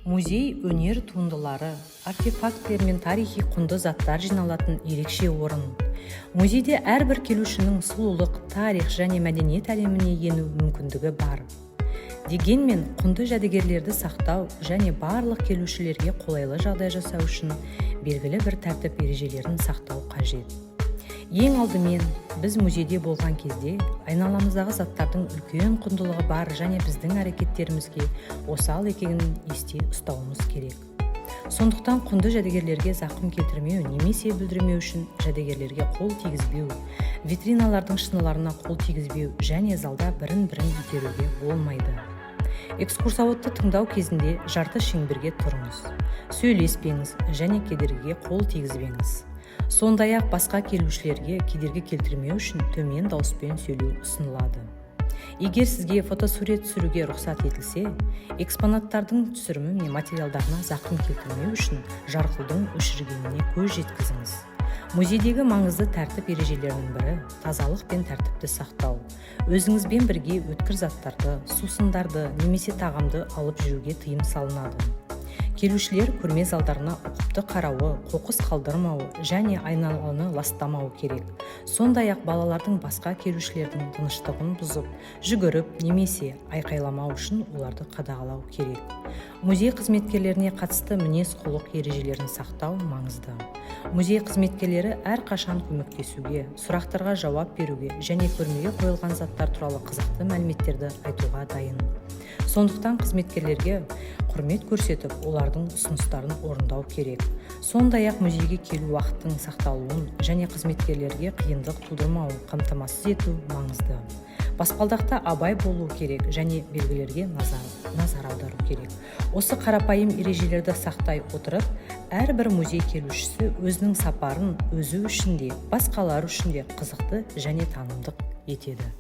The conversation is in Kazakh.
Музей өнер туындылары, артефактілер мен тарихи құнды заттар жиналатын ерекше орын. Музейде әрбір келушінің сұлулық, тарих және мәдениет әлеміне ену мүмкіндігі бар. Дегенмен, құнды жәдігерлерді сақтау және барлық келушілерге қолайлы жағдай жасау үшін белгілі бір тәртіп ережелерін сақтау қажет. Ең алдымен, біз музейде болған кезде айналамыздағы заттардың үлкен құндылығы бар және біздің әрекеттерімізге осал екенін есте ұстауымыз керек. Сондықтан құнды жәдігерлерге зақым келтірмеу немесе бүлдірмеу үшін жәдігерлерге қол тигізбеу, витриналардың шыныларына қол тигізбеу және залда бірін-бірін итеруге болмайды. Экскурсоводты тыңдау кезінде жарты шеңберге тұрыңыз, сөйлеспеңіз және кедергіге қол тигізбеңіз. Сондай-ақ басқа келушілерге кедергі келтірмеу үшін төмен дауыспен сөйлеу ұсынылады. Егер сізге фотосурет түсіруге рұқсат етілсе, экспонаттардың түсірімі мен материалдарына зақым келтірмеу үшін жарқылдың өшіргеніне көз жеткізіңіз. Музейдегі маңызды тәртіп ережелерінің бірі тазалық пен тәртіпті сақтау. Өзіңізбен бірге өткір заттарды, сусындарды немесе тағамды алып жүруге тыйым салынады. Келушілер көрме залдарына ұқыпты қарауы, қоқыс қалдырмауы және айналаны ластамауы керек. Сондай-ақ балалардың басқа келушілердің тыныштығын бұзып, жүгіріп немесе айқайламау үшін оларды қадағалау керек. Музей қызметкерлеріне қатысты мінез-құлық ережелерін сақтау маңызды. Музей қызметкерлері әрқашан көмектесуге, сұрақтарға жауап беруге және көрмеге қойылған заттар туралы қызықты мәліметтерді айтуға дайын. Сондықтан қызметкерлерге құрмет көрсетіп, олардың ұсыныстарын орындау керек. Сондай-ақ музейге келу уақытының сақталуын және қызметкерлерге қиындық тудырмауын қамтамасыз ету маңызды. Баспалдақта абай болу керек және белгілерге назар аудару керек. Осы қарапайым ережелерді сақтай отырып, әрбір музей келушісі өзінің сапарын өзі үшін де, басқалар үшін де қызықты және танымдық етеді.